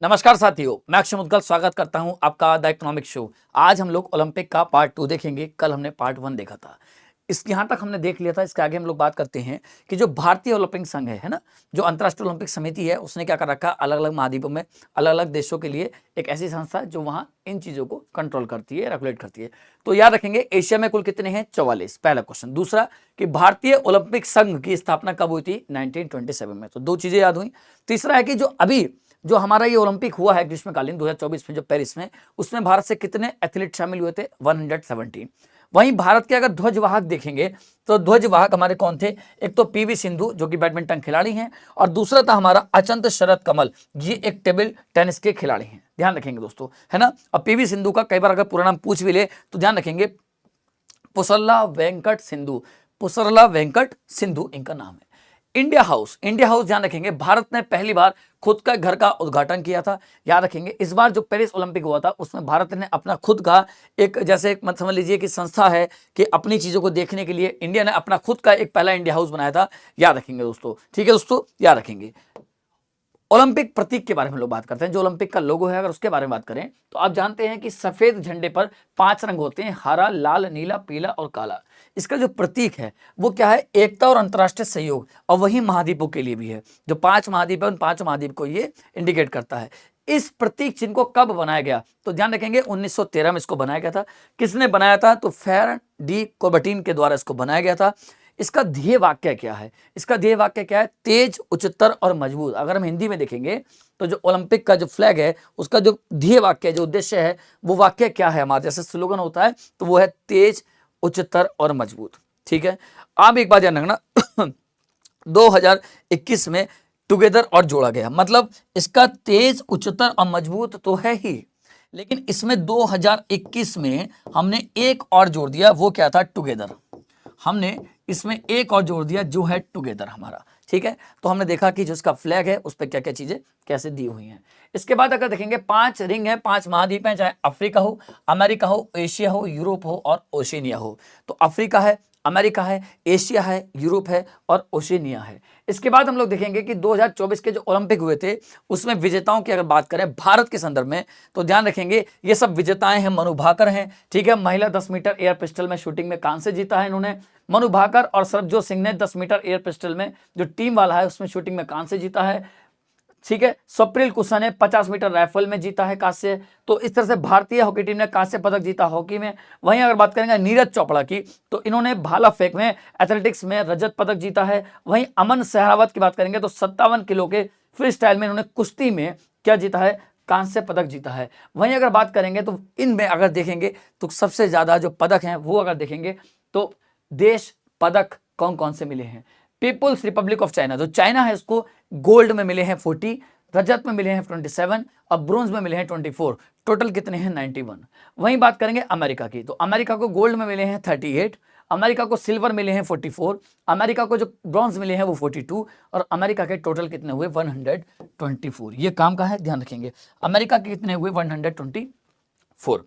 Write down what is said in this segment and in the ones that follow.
नमस्कार साथियों, मैं अक्षय मुद्गल स्वागत करता हूं आपका द इकोनॉमिक शो। आज हम लोग ओलंपिक का पार्ट 2 देखेंगे। कल हमने पार्ट 1 देखा था। इस यहाँ तक हमने देख लिया था। इसके आगे हम लोग बात करते हैं कि जो भारतीय ओलंपिक संघ है ना, जो अंतर्राष्ट्रीय ओलंपिक समिति है, उसने क्या कर रखा, अलग अलग महाद्वीपों में अलग अलग देशों के लिए एक ऐसी संस्था जो वहाँ इन चीज़ों को कंट्रोल करती है, रेगुलेट करती है। तो याद रखेंगे, एशिया में कुल कितने हैं? 44। पहला क्वेश्चन। दूसरा कि भारतीय ओलंपिक संघ की स्थापना कब हुई थी? 1927 में। तो दो चीजें याद हुई। तीसरा है कि जो अभी जो हमारा ये ओलंपिक हुआ है ग्रीष्मकालीन 2024 में, जो पेरिस में, उसमें भारत से कितने एथलीट शामिल हुए थे? 117। वहीं भारत के अगर ध्वजवाहक देखेंगे तो ध्वजवाहक हमारे कौन थे? एक तो पीवी सिंधु जो कि बैडमिंटन खिलाड़ी हैं, और दूसरा था हमारा अचंत शरद कमल, ये एक टेबल टेनिस के खिलाड़ी हैं। ध्यान रखेंगे दोस्तों, है ना। और पीवी सिंधु का कई बार अगर पूरा नाम पूछ भी ले तो ध्यान रखेंगे, पुसरला वेंकट सिंधु, पुसरला वेंकट सिंधु इनका नाम है। इंडिया हाउस, इंडिया हाउस ध्यान रखेंगे, भारत ने पहली बार खुद का घर का उद्घाटन किया था। याद रखेंगे, इस बार जो पेरिस ओलंपिक हुआ था उसमें भारत ने अपना खुद का एक, जैसे एक मत समझ लीजिए कि संस्था है कि अपनी चीजों को देखने के लिए इंडिया ने अपना खुद का एक पहला इंडिया हाउस बनाया था। याद रखेंगे दोस्तों, ठीक है दोस्तों, याद रखेंगे। ओलंपिक प्रतीक के बारे में लोग बात करते हैं, जो ओलंपिक का लोगो है, अगर उसके बारे में बात करें तो आप जानते हैं कि सफेद झंडे पर 5 रंग होते हैं, हरा, लाल, नीला, पीला और काला। इसका जो प्रतीक है वो क्या है? एकता और अंतर्राष्ट्रीय सहयोग, और वही महाद्वीपों के लिए भी है। जो 5 महाद्वीप है उन 5 महाद्वीप को ये इंडिकेट करता है। इस प्रतीक चिन्ह को कब बनाया गया? तो ध्यान रखेंगे 1913 में इसको बनाया गया था। किसने बनाया था? तो फेर डी कोबर्टिन के द्वारा इसको बनाया गया था। इसका ध्येय वाक्य क्या है? इसका ध्येय वाक्य क्या है? तेज, उच्चतर और मजबूत। अगर हम हिंदी में देखेंगे तो जो ओलंपिक का जो फ्लैग है उसका जो ध्येय वाक्य, जो उद्देश्य है, वो वाक्य क्या है? हमारा जैसे स्लोगन होता है तो वो है तेज, उच्चतर और मजबूत। ठीक है, आप एक बात ध्यान रखना 2021 में टुगेदर और जोड़ा गया, मतलब इसका तेज, उच्चतर और मजबूत तो है ही, लेकिन इसमें 2021 में हमने एक और जोड़ दिया। वो क्या था? टुगेदर। हमने इसमें एक और जोड़ दिया जो है टुगेदर हमारा। ठीक है, तो हमने देखा कि जो इसका फ्लैग है उस पर क्या क्या चीजें कैसे दी हुई हैं। इसके बाद अगर देखेंगे 5 रिंग है, 5 महाद्वीप हैं, चाहे अफ्रीका हो, अमेरिका हो, एशिया हो, यूरोप हो और ओशिनिया हो। तो अफ्रीका है, अमेरिका है, एशिया है, यूरोप है और ओशिनिया है। इसके बाद हम लोग देखेंगे कि 2024 के जो ओलंपिक हुए थे उसमें विजेताओं की अगर बात करें भारत के संदर्भ में, तो ध्यान रखेंगे ये सब विजेताएं हैं। मनु भाकर हैं, ठीक है, महिला 10 मीटर एयर पिस्टल में शूटिंग में कांस्य जीता है इन्होंने। मनु भाकर और सरबजोत सिंह ने 10 मीटर एयर पिस्टल में जो टीम वाला है उसमें शूटिंग में कांस्य जीता है। ठीक है, स्वप्निल कुशा ने 50 मीटर राइफल में जीता है कांस्य। तो इस तरह से भारतीय हॉकी टीम ने कांस्य पदक जीता हॉकी में। वहीं अगर बात करेंगे नीरज चोपड़ा की, तो इन्होंने भाला फेंक में, एथलेटिक्स में रजत पदक जीता है। वहीं अमन सहरावत की बात करेंगे तो 57 किलो के फ्री स्टाइल में इन्होंने कुश्ती में क्या जीता है? कांस्य पदक जीता है। वहीं अगर बात करेंगे तो इनमें अगर देखेंगे तो सबसे ज्यादा जो पदक हैं वो अगर देखेंगे तो देश पदक कौन कौन से मिले हैं? पीपुल्स रिपब्लिक ऑफ चाइना, जो चाइना है, उसको गोल्ड में मिले हैं 40, रजत में मिले हैं 27 और ब्रोंज में मिले हैं 24। टोटल कितने हैं? 91। वहीं बात करेंगे अमेरिका की, तो अमेरिका को गोल्ड में मिले हैं 38, अमेरिका को सिल्वर मिले हैं 44, अमेरिका को जो ब्रॉन्ज मिले हैं वो 42, और अमेरिका के टोटल कितने हुए? 124। ये काम का है, ध्यान रखेंगे। अमेरिका के कितने हुए? 124।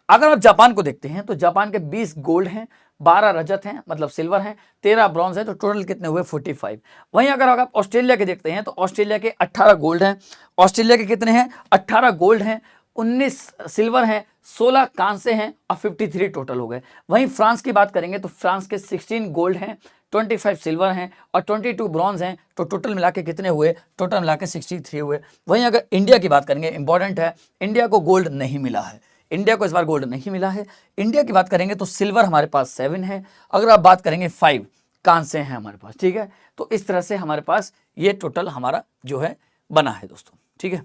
अगर आप जापान को देखते हैं तो जापान के 20 गोल्ड हैं, 12 रजत हैं मतलब सिल्वर हैं, 13 ब्रॉन्ज है, तो टोटल कितने हुए? 45। वहीं अगर आप ऑस्ट्रेलिया के देखते हैं तो ऑस्ट्रेलिया के 18 गोल्ड हैं। ऑस्ट्रेलिया के कितने हैं? 18 गोल्ड हैं, 19 सिल्वर हैं, 16 कांसे हैं और 53 टोटल हो गए। वहीं फ्रांस की बात करेंगे तो फ्रांस के 16 गोल्ड हैं, 25 सिल्वर हैं और 22 ब्रॉन्ज हैं, तो टोटल मिला के कितने हुए? टोटल मिला के 63 हुए। वहीं अगर इंडिया की बात करेंगे, इंपॉर्टेंट है, इंडिया को गोल्ड नहीं मिला है, इंडिया को इस बार गोल्ड नहीं मिला है। इंडिया की बात करेंगे तो सिल्वर हमारे पास 7 है, अगर आप बात करेंगे 5 कांसे हैं हमारे पास। ठीक है, तो इस तरह से हमारे पास ये टोटल हमारा जो है बना है दोस्तों। ठीक है,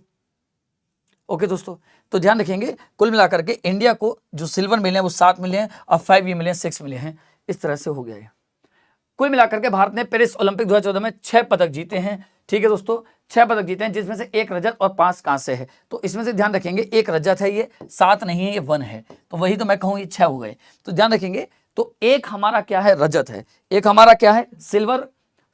ओके दोस्तों, तो ध्यान रखेंगे कुल मिलाकर के इंडिया को जो सिल्वर मिले हैं वो 7 मिले हैं और 5 ये मिले हैं, 6 मिले हैं। इस तरह से हो गया ये। कुल मिलाकर के भारत ने पेरिस ओलंपिक 2014 में 6 पदक जीते हैं। ठीक है दोस्तों, 6 पदक जीते हैं, जिसमें से 1 रजत और 5 कांस्य है। तो इसमें से ध्यान रखेंगे 1 रजत है, ये 7 नहीं है, ये 1 है, तो वही तो मैं कहूँ ये 6 हो गए। तो ध्यान रखेंगे, तो एक हमारा क्या है? रजत है, एक हमारा क्या है? सिल्वर,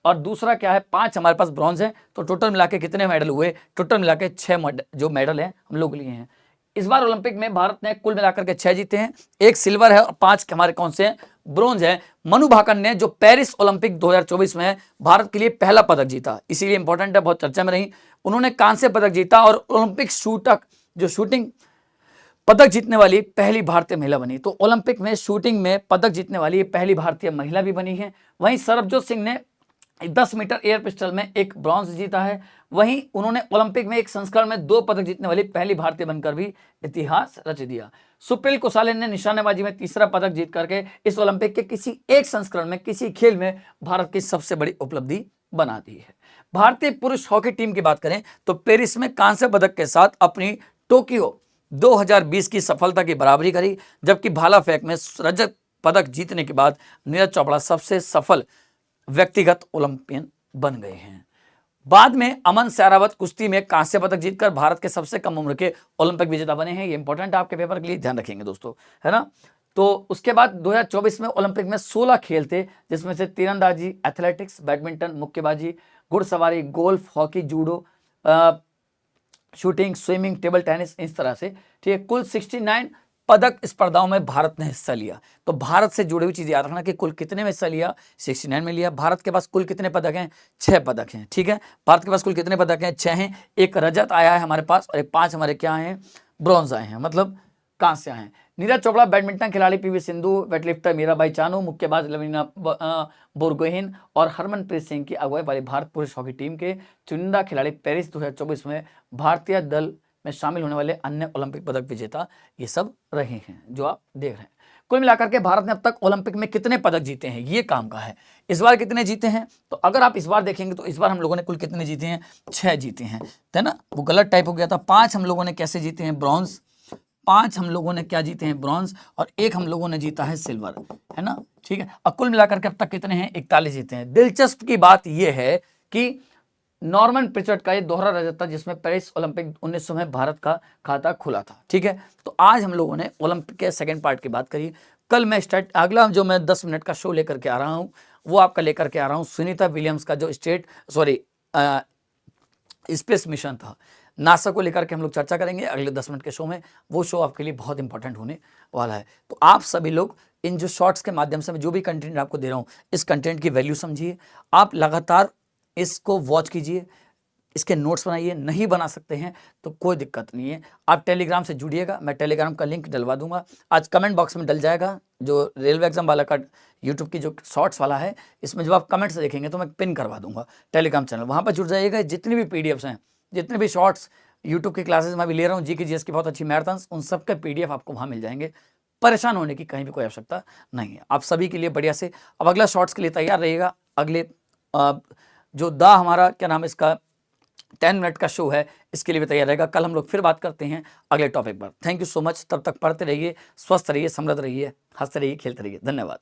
और दूसरा क्या है? 5 हमारे पास ब्रॉन्ज है। तो टोटल मिला के कितने मेडल हुए? टोटल मिला के 6 जो मेडल हैं हम लोग लिए हैं। इस बार ओलंपिक में भारत ने कुल मिलाकर के 6 जीते हैं, 1 सिल्वर है और 5 हमारे कौन से हैं? ब्रोंज है। मनु भाकर ने जो पेरिस ओलंपिक 2024 में भारत के लिए पहला पदक जीता, इसीलिए इंपॉर्टेंट है, बहुत चर्चा में रही। उन्होंने कांस्य पदक जीता और ओलंपिक शूटिंग पदक जीतने वाली पहली भारतीय महिला बनी। तो ओलंपिक में शूटिंग में पदक जीतने वाली पहली भारतीय महिला भी बनी है। वहीं सरबजोत सिंह ने 10 मीटर एयर पिस्टल में एक ब्रॉन्ज जीता है। वहीं उन्होंने ओलंपिक में एक संस्करण में 2 पदक जीतने वाली पहली भारतीय बनकर भी इतिहास रच दिया। सुप्रील कुसाले ने निशानेबाजी में तीसरा पदक जीत करके इस ओलंपिक के किसी एक संस्करण में किसी खेल में भारत की सबसे बड़ी उपलब्धि बना दी है। भारतीय पुरुष हॉकी टीम की बात करें तो पेरिस में कांस्य पदक के साथ अपनी टोक्यो 2020 की सफलता की बराबरी करी, जबकि भाला फेंक में रजत पदक जीतने के बाद नीरज चोपड़ा सबसे सफल व्यक्तिगत ओलंपियन बन गए हैं। बाद में अमन सैरावत कुश्ती में कांस्य पदक जीतकर भारत के सबसे कम उम्र के ओलंपिक विजेता बने हैं। ये इंपॉर्टेंट आपके पेपर के लिए ध्यान रखेंगे दोस्तों, है ना। तो उसके बाद 2024 में ओलंपिक में 16 खेल थे, जिसमें से तीरंदाजी, एथलेटिक्स, बैडमिंटन, मुक्केबाजी, घुड़सवारी, golf, hockey, judo, shooting, swimming, table tennis, इस तरह से, ठीक है। कुल 69 पदक स्पर्धाओं में भारत ने हिस्सा लिया। तो भारत से जुड़ी हुई चीज याद रखना कि कुल कितने में हिस्सा लिया, 69 में लिया। भारत के पास कुल कितने पदक हैं, 6 पदक हैं, ठीक है। भारत के पास कुल कितने पदक हैं, 6 हैं। एक रजत आया है हमारे पास और 5 हमारे क्या हैं, ब्रॉन्ज आए हैं, मतलब कांस्य हैं। नीरज चोपड़ा बैडमिंटन खिलाड़ी, पीवी सिंधु वेटलिफ्टर मीराबाई चानू, मुक्केबाज लवलीना बोरगोहेन और हरमनप्रीत सिंह की अगुवाई वाली भारत पुरुष हॉकी टीम के चुनिंदा खिलाड़ी पेरिस 2024 में भारतीय दल में शामिल होने वाले अन्य ओलंपिक पदक विजेता ये सब रहे हैं जो आप देख रहे हैं। कुल मिलाकर के भारत ने अब तक ओलंपिक में कितने पदक जीते हैं ये काम का है। इस बार कितने जीते हैं, तो अगर आप इस बार देखेंगे तो इस बार हम लोगों ने कुल कितने जीते हैं, 6 जीते हैं, है ना। वो गलत टाइप हो गया था। 5 हम लोगों ने कैसे जीते हैं, ब्रॉन्ज। 5 हम लोगों ने क्या जीते हैं, ब्रॉन्ज, और 1 हम लोगों ने जीता है सिल्वर, है ना, ठीक है। और कुल मिलाकर के अब तक कितने हैं, 41 जीते हैं। दिलचस्प की बात यह है कि नॉर्मन प्रिचर्ड का ये दोहरा रजत था जिसमें पेरिस ओलंपिक 1900 में भारत का खाता खुला था, ठीक है। तो आज हम लोगों ने ओलंपिक के सेकंड पार्ट की बात करी। कल मैं अगला जो मैं 10 मिनट का शो लेकर के आ रहा हूँ वो आपका लेकर के आ रहा हूँ सुनीता विलियम्स का जो स्पेस मिशन था नासा को लेकर के हम लोग चर्चा करेंगे अगले 10 मिनट के शो में। वो शो आपके लिए बहुत इंपॉर्टेंट होने वाला है। तो आप सभी लोग इन जो शॉर्ट्स के माध्यम से मैं जो भी कंटेंट आपको दे रहा हूँ इस कंटेंट की वैल्यू समझिए। आप लगातार इसको वॉच कीजिए, इसके नोट्स बनाइए। नहीं बना सकते हैं तो कोई दिक्कत नहीं है, आप टेलीग्राम से जुड़िएगा, मैं टेलीग्राम का लिंक डलवा दूंगा। आज कमेंट बॉक्स में डल जाएगा जो रेलवे एग्जाम वाला का यूट्यूब की जो शॉर्ट्स वाला है, इसमें जब आप कमेंट्स देखेंगे तो मैं पिन करवा दूंगा टेलीग्राम चैनल, वहाँ पर जुड़ जाइएगा। जितनी भी पीडीएफ्स हैं, जितने भी शॉर्ट्स यूट्यूब की क्लासेस मैं भी ले रहा हूँ, जीके जीएस की बहुत अच्छी मैराथन्स, उन सब के पीडीएफ आपको वहाँ मिल जाएंगे। परेशान होने की कहीं भी कोई आवश्यकता नहीं है। आप सभी के लिए बढ़िया से अब अगला शॉर्ट्स के लिए तैयार रहिएगा। अगले जो हमारा क्या नाम है इसका 10 मिनट का शो है, इसके लिए भी तैयार रहेगा। कल हम लोग फिर बात करते हैं अगले टॉपिक पर। Thank you so much. तब तक पढ़ते रहिए, स्वस्थ रहिए, समृद्ध रहिए, हंसते रहिए, खेलते रहिए। धन्यवाद।